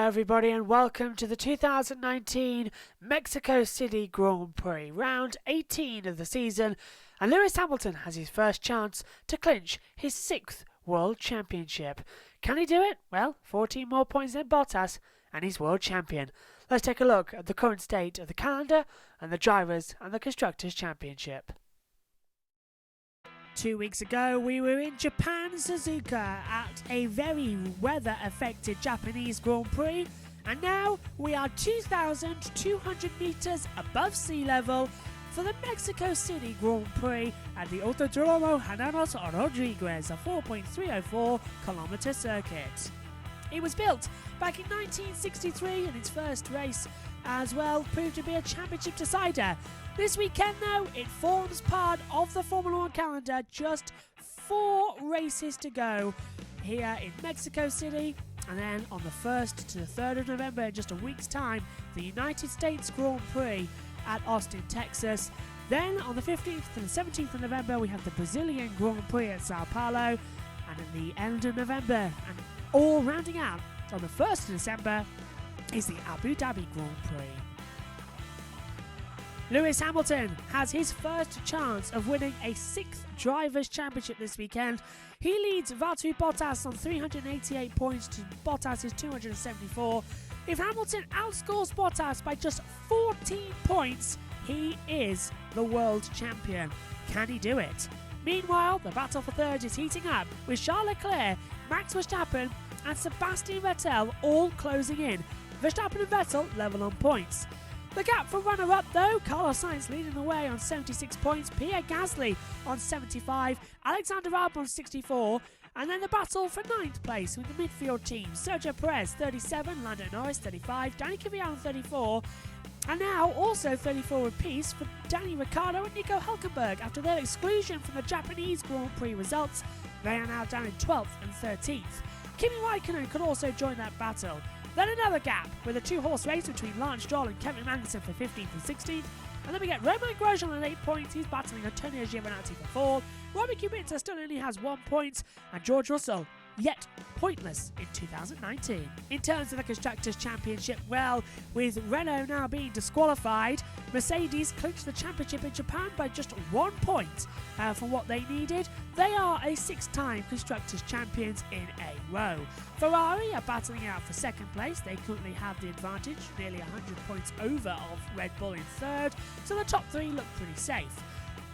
everybody, and welcome to the 2019 Mexico City Grand Prix, round 18 of the season, and Lewis Hamilton has his first chance to clinch his 6th World Championship. Can he do it? Well, 14 more points than Bottas, and he's World Champion. Let's take a look at the current state of the calendar and the Drivers' and the Constructors' Championship. 2 weeks ago, we were in Japan, Suzuka, at a very weather-affected Japanese Grand Prix, and now we are 2,200 metres above sea level for the Mexico City Grand Prix at the Autodromo Hermanos Rodriguez, a 4.304 kilometre circuit. It was built back in 1963, and its first race as well proved to be a championship decider. This weekend, though, it forms part of the Formula 1 calendar. Just 4 races to go here in Mexico City, and then on the 1st to the 3rd of November, in just a week's time, the United States Grand Prix at Austin, Texas. Then on the 15th to the 17th of November, we have the Brazilian Grand Prix at Sao Paulo, and at the end of November, and all rounding out on the 1st of December, is the Abu Dhabi Grand Prix. Lewis Hamilton has his first chance of winning a 6th Drivers' Championship this weekend. He leads Valtteri Bottas on 388 points to Bottas' 274. If Hamilton outscores Bottas by just 14 points, he is the world champion. Can he do it? Meanwhile, the battle for third is heating up, with Charles Leclerc, Max Verstappen and Sebastian Vettel all closing in. Verstappen and Vettel level on points. The gap for runner-up, though, Carlos Sainz leading the way on 76 points, Pierre Gasly on 75, Alexander Albon on 64, and then the battle for 9th place with the midfield team, Sergio Perez 37, Lando Norris 35, Danny Kvyat on 34, and now also 34 apiece for Danny Ricciardo and Nico Hülkenberg. After their exclusion from the Japanese Grand Prix results, they are now down in 12th and 13th. Kimi Raikkonen could also join that battle. Then another gap with a 2-horse race between Lance Stroll and Kevin Magnussen for 15th and 16th. And then we get Romain Grosjean on 8 points. He's battling Antonio Giovinazzi for 4th. Robbie Kubica still only has 1 point. And George Russell, yet pointless in 2019. In terms of the Constructors' Championship, well, with Renault now being disqualified, Mercedes clinched the championship in Japan by just 1 point from what they needed. They are a 6-time Constructors' Champions in a row. Ferrari are battling out for 2nd place. They currently have the advantage, nearly 100 points over of Red Bull in 3rd, so the top 3 look pretty safe.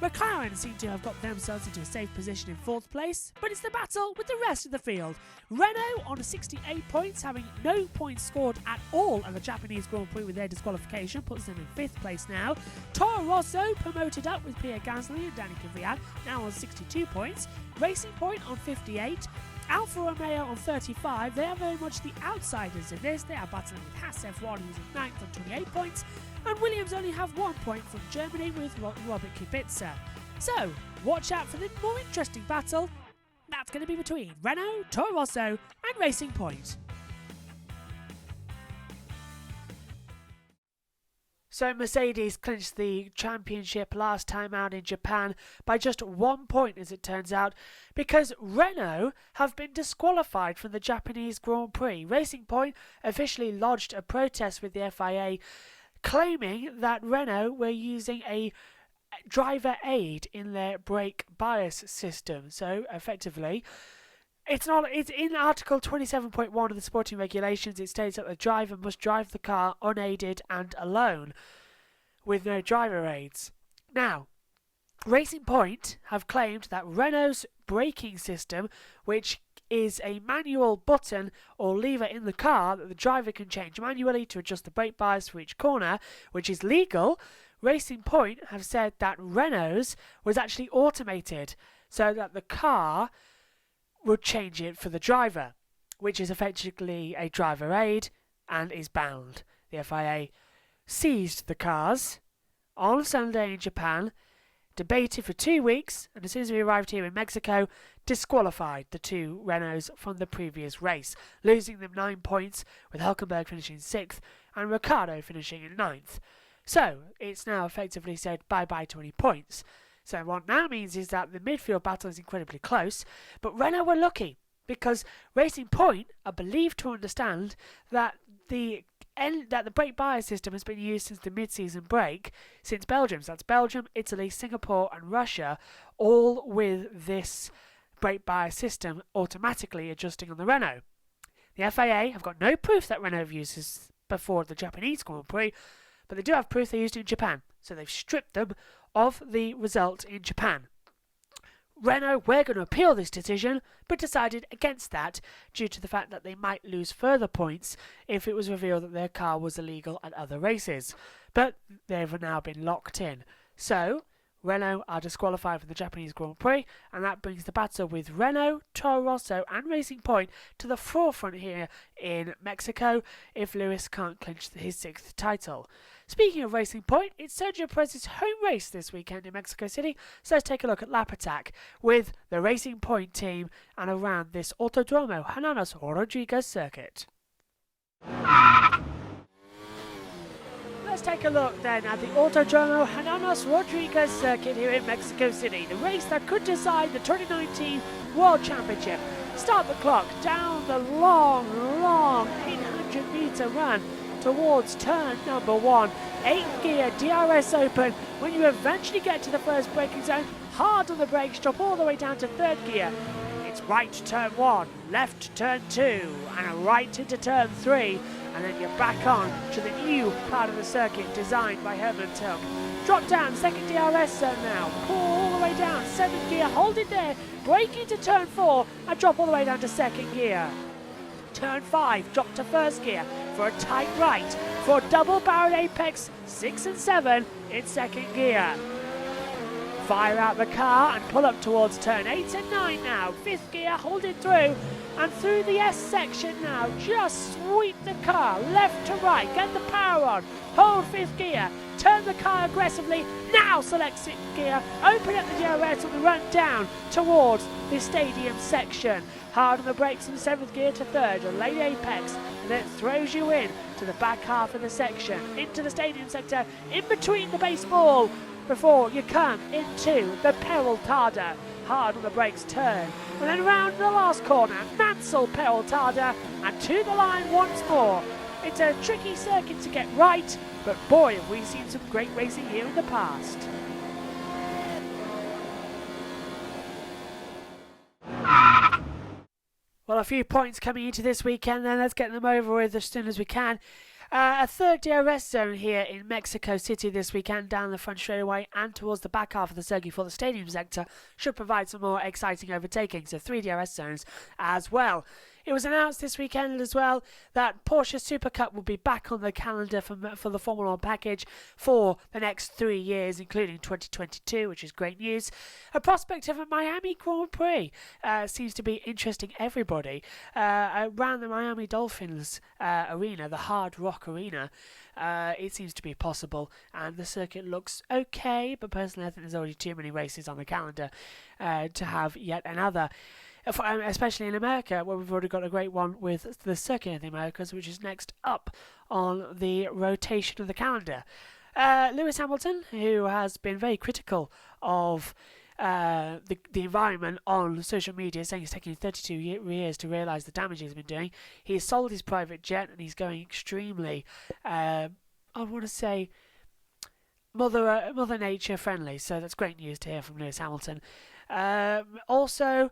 McLaren seem to have got themselves into a safe position in 4th place, but it's the battle with the rest of the field. Renault on 68 points, having no points scored at all at the Japanese Grand Prix with their disqualification, puts them in 5th place now. Toro Rosso promoted up with Pierre Gasly and Danny Kvyat, now on 62 points. Racing Point on 58. Alfa Romeo on 35. They are very much the outsiders in this. They are battling with Haas F1, who's in 9th on 28 points. And Williams only have 1 point from Germany with Robert Kubica. So, watch out for the more interesting battle. That's going to be between Renault, Toro Rosso and Racing Point. So Mercedes clinched the championship last time out in Japan by just 1 point, as it turns out, because Renault have been disqualified from the Japanese Grand Prix. Racing Point officially lodged a protest with the FIA claiming that Renault were using a driver aid in their brake bias system. So effectively, it's in Article 27.1 of the sporting regulations. It states that the driver must drive the car unaided and alone with no driver aids. Now, Racing Point have claimed that Renault's braking system, which is a manual button or lever in the car that the driver can change manually to adjust the brake bias for each corner, which is legal. Racing Point have said that Renault's was actually automated so that the car would change it for the driver, which is effectively a driver aid and is banned. The FIA seized the cars on Sunday in Japan, debated for 2 weeks, and as soon as we arrived here in Mexico, disqualified the 2 Renaults from the previous race, losing them 9 points, with Hülkenberg finishing 6th and Ricciardo finishing in 9th. So it's now effectively said bye-bye to any points. So what now means is that the midfield battle is incredibly close, but Renault were lucky because Racing Point are believed to understand that the brake bias system has been used since the mid-season break, since Belgium. So that's Belgium, Italy, Singapore and Russia, all with this brake bias system automatically adjusting on the Renault. The FIA have got no proof that Renault uses before the Japanese Grand Prix, but they do have proof they used it in Japan. So they've stripped them of the result in Japan. Renault were going to appeal this decision, but decided against that due to the fact that they might lose further points if it was revealed that their car was illegal at other races. But they've now been locked in. So, Renault are disqualified from the Japanese Grand Prix, and that brings the battle with Renault, Toro Rosso and Racing Point to the forefront here in Mexico if Lewis can't clinch his 6th title. Speaking of Racing Point, it's Sergio Perez's home race this weekend in Mexico City, so let's take a look at Lap Attack with the Racing Point team and around this Autodromo Hermanos Rodriguez circuit. Let's take a look then at the Autodromo Hermanos Rodriguez circuit here in Mexico City, the race that could decide the 2019 World Championship. Start the clock down the long 800-meter run towards turn number 1. 8-gear DRS open. When you eventually get to the first braking zone, hard on the brakes, drop all the way down to 3rd gear. It's right to turn 1, left turn 2, and a right into turn 3. And then you're back on to the new part of the circuit designed by Hermann Tilke. Drop down, 2nd DRS zone now. Pull all the way down, 7th gear, hold it there. Brake into turn 4 and drop all the way down to 2nd gear. Turn 5, drop to 1st gear for a tight right for double barrel apex 6 and 7 in 2nd gear. Fire out the car and pull up towards turn 8 and 9 now. 5th gear, hold it through. And through the S section now, just sweep the car left to right, get the power on, hold 5th gear, turn the car aggressively, now select 6th gear, open up the DRS on the run down towards the stadium section. Hard on the brakes in 7th gear to 3rd, a late apex, and then it throws you in to the back half of the section, into the stadium sector, in between the baseball, before you come into the Peraltada. Hard on the brakes turn, and then around the last corner, Mansell Peraltada, and to the line once more. It's a tricky circuit to get right, but boy have we seen some great racing here in the past. Well, a few points coming into this weekend then, let's get them over with as soon as we can. A 3rd DRS zone here in Mexico City this weekend down the front straightaway and towards the back half of the circuit for the stadium sector should provide some more exciting overtaking, so 3 DRS zones as well. It was announced this weekend as well that Porsche Super Cup will be back on the calendar for the Formula 1 package for the next 3 years, including 2022, which is great news. A prospect of a Miami Grand Prix seems to be interesting everybody. Around the Miami Dolphins arena, the Hard Rock Arena, it seems to be possible, and the circuit looks okay, but personally I think there's already too many races on the calendar to have yet another. Especially in America, where we've already got a great one with the Circuit of the Americas, which is next up on the rotation of the calendar. Lewis Hamilton, who has been very critical of the environment on social media, saying it's taking 32 years to realise the damage he's been doing. He has sold his private jet and he's going extremely, I want to say, Mother Nature friendly. So that's great news to hear from Lewis Hamilton. Also,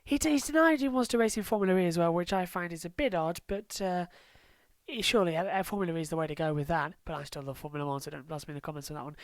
he's denied he wants to race in Formula E as well, which I find is a bit odd, but surely Formula E is the way to go with that. But I still love Formula 1, so don't blast me in the comments on that one.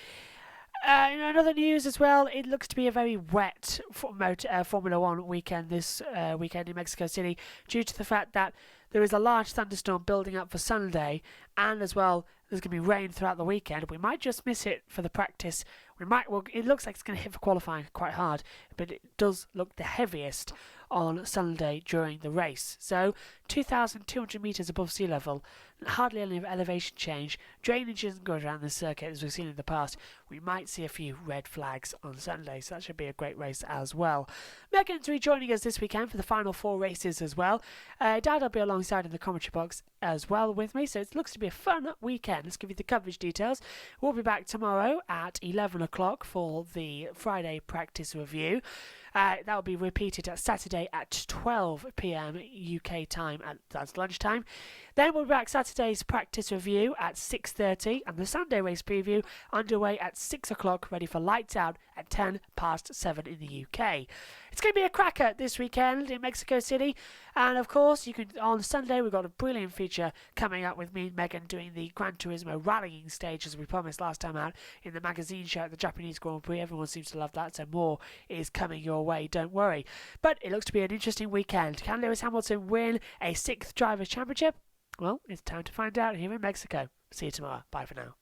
In other news as well, it looks to be a very wet Formula 1 weekend this weekend in Mexico City, due to the fact that there is a large thunderstorm building up for Sunday, and as well there's going to be rain throughout the weekend. We might just miss it for the practice. It looks like it's going to hit for qualifying quite hard, but it does look the heaviest on Sunday during the race. So 2,200 metres above sea level, hardly any elevation change. Drainage isn't good around the circuit as we've seen in the past. We might see a few red flags on Sunday, so that should be a great race as well. Megan's rejoining us this weekend for the final 4 races as well. Dad will be alongside in the commentary box as well with me, so it looks to be a fun weekend. Let's give you the coverage details. We'll be back tomorrow at 11 o'clock for the Friday practice review. That will be repeated Saturday at 12 p.m. UK time, that's lunchtime. Then we'll be back Saturday's practice review at 6:30 and the Sunday race preview underway at 6 o'clock, ready for lights out at 7:10 in the UK. It's going to be a cracker this weekend in Mexico City, and of course on Sunday we've got a brilliant feature coming up with me and Megan doing the Gran Turismo rallying stage as we promised last time out in the magazine show at the Japanese Grand Prix. Everyone seems to love that, so more is coming your way, don't worry. But it looks to be an interesting weekend. Can Lewis Hamilton win a 6th Drivers' Championship? Well, it's time to find out here in Mexico. See you tomorrow. Bye for now.